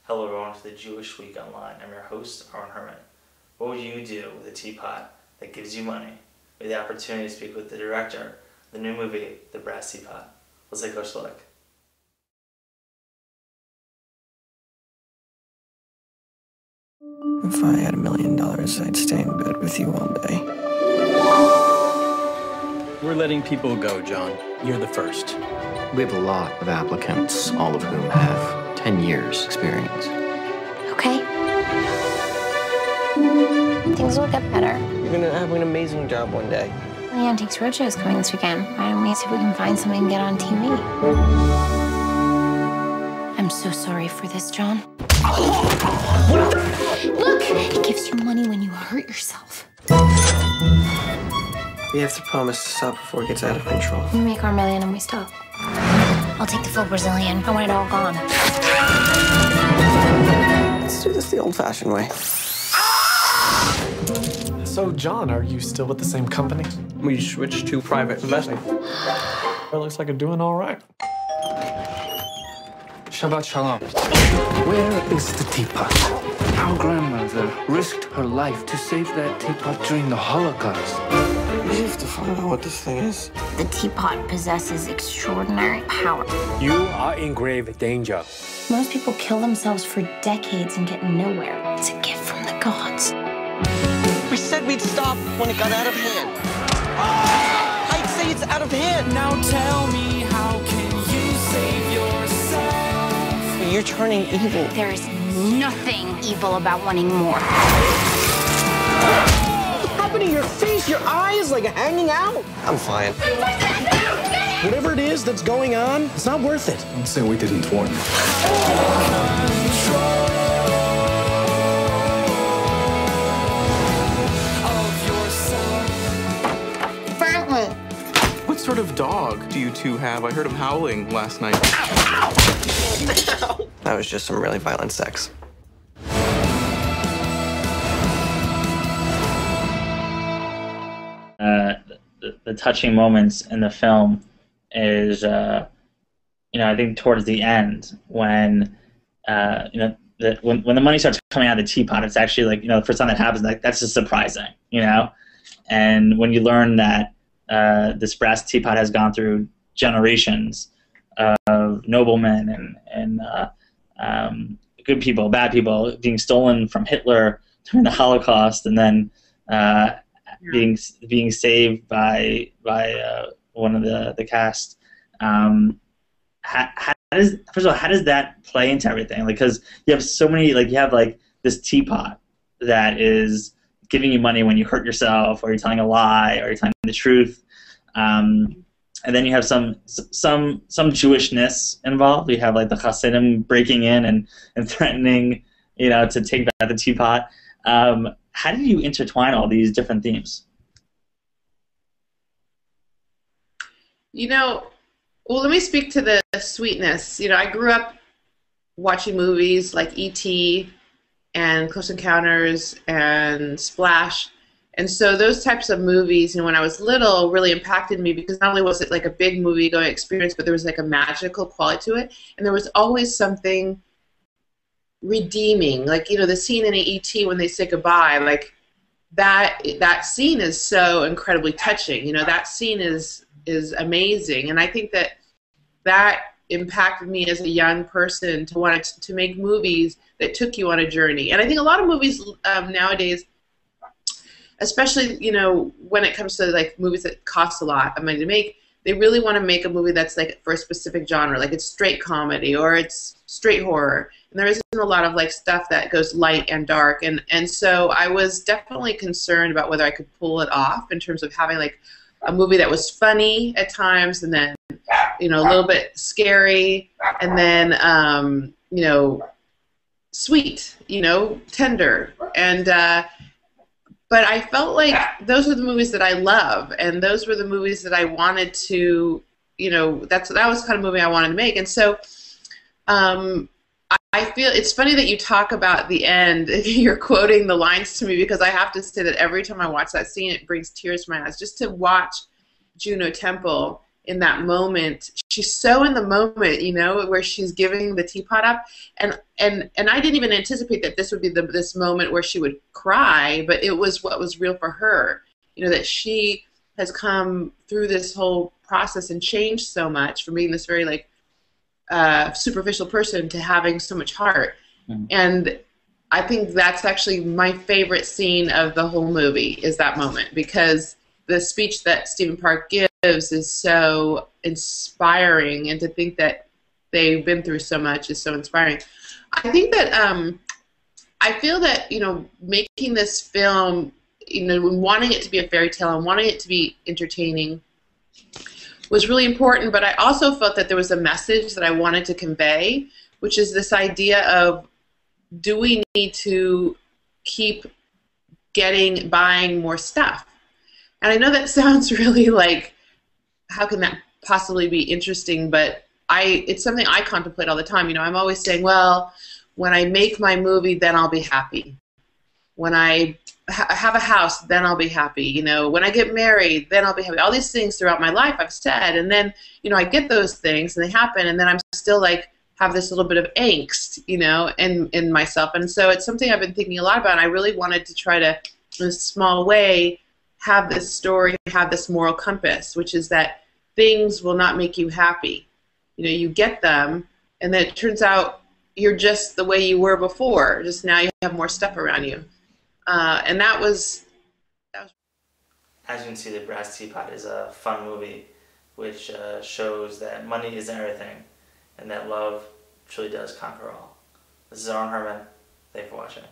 Hello everyone to the Jewish Week Online. I'm your host, Aaron Herman. What would you do with a teapot that gives you money? We had the opportunity to speak with the director of the new movie, The Brass Teapot. Let's take a closer look. If I had $1 million, I'd stay in bed with you all day. We're letting people go, John. You're the first. We have a lot of applicants, all of whom have 10 years experience. Okay. Things will get better. You're gonna have an amazing job one day. The Antiques Roadshow is coming this weekend. Why don't we see if we can find something and get on TV? I'm so sorry for this, John. Look! It gives you money when you hurt yourself. We have to promise to stop before it gets out of control. We make our million and we stop. I'll take the full Brazilian. I want it all gone. Let's do this the old-fashioned way. So, John, are you still with the same company? We switched to private investing. It looks like you're doing all right. Shabbat Shalom. Where is the teapot? Our grandmother risked her life to save that teapot during the Holocaust. We have to find out what this thing is. The teapot possesses extraordinary power. You are in grave danger. Most people kill themselves for decades and get nowhere. It's a gift from the gods. We said we'd stop when it got out of hand. I'd say it's out of hand. Now tell me, how can you save yourself? You're turning evil. There is nothing evil about wanting more. What's happening to your face? Your eyes like hanging out? I'm fine. Whatever it is that's going on, it's not worth it. Don't say we didn't warn you. Franklin! What sort of dog do you two have? I heard him howling last night. That was just some really violent sex. The touching moments in the film is, I think towards the end when, when the money starts coming out of the teapot, it's actually like, the first time that happens, that's just surprising, And when you learn that this brass teapot has gone through generations of noblemen and good people, bad people, being stolen from Hitler during the Holocaust, and then being saved by one of the cast. How does that play into everything? Because you have so many, you have this teapot that is giving you money when you hurt yourself, or you're telling a lie, or you're telling the truth. And then you have some Jewishness involved. You have the Hasidim breaking in and threatening, to take back the teapot. How do you intertwine all these different themes? Well, let me speak to the sweetness. I grew up watching movies like E.T. and Close Encounters and Splash. And so those types of movies, when I was little, really impacted me because not only was it a big movie-going experience, but there was a magical quality to it. And there was always something redeeming. The scene in E.T. when they say goodbye, that scene is so incredibly touching. That scene is amazing. And I think that impacted me as a young person to want to make movies that took you on a journey. And I think a lot of movies nowadays, especially when it comes to movies that cost a lot of money to make, they really want to make a movie that's for a specific genre, it's straight comedy or it's straight horror, and there isn't a lot of stuff that goes light and dark, and so I was definitely concerned about whether I could pull it off in terms of having a movie that was funny at times, and then a little bit scary, and then sweet, tender, and but I felt like those were the movies that I love, and those were the movies that I wanted to, that was the kind of movie I wanted to make. And so I feel it's funny that you talk about the end. You're quoting the lines to me because I have to say that every time I watch that scene, it brings tears to my eyes. Just to watch Juno Temple in that moment. She's so in the moment, you know, where she's giving the teapot up, and I didn't even anticipate that this would be this moment where she would cry, but it was what was real for her, you know, that she has come through this whole process and changed so much from being this very like superficial person to having so much heart. And I think that's actually my favorite scene of the whole movie, is that moment, because the speech that Stephen Park gives is so inspiring, and to think that they've been through so much is so inspiring. I think that I feel that, you know, making this film, you know, wanting it to be a fairy tale and wanting it to be entertaining was really important, but I also felt that there was a message that I wanted to convey, which is this idea of, do we need to keep buying more stuff? And I know that sounds really like, how can that possibly be interesting, but it's something I contemplate all the time. You know, I'm always saying, well, when I make my movie, then I'll be happy. When I have a house, then I'll be happy. You know, when I get married, then I'll be happy. All these things throughout my life I've said, and then, you know, I get those things and they happen, and then I'm still like, have this little bit of angst, you know, in myself. And so it's something I've been thinking a lot about, and I really wanted to try to, in a small way, have this story, have this moral compass, which is that things will not make you happy. You know, you get them, and then it turns out you're just the way you were before, just now you have more stuff around you. And that was... As you can see, The Brass Teapot is a fun movie, which shows that money isn't everything, and that love truly does conquer all. This is Aaron Herman. Thanks for watching.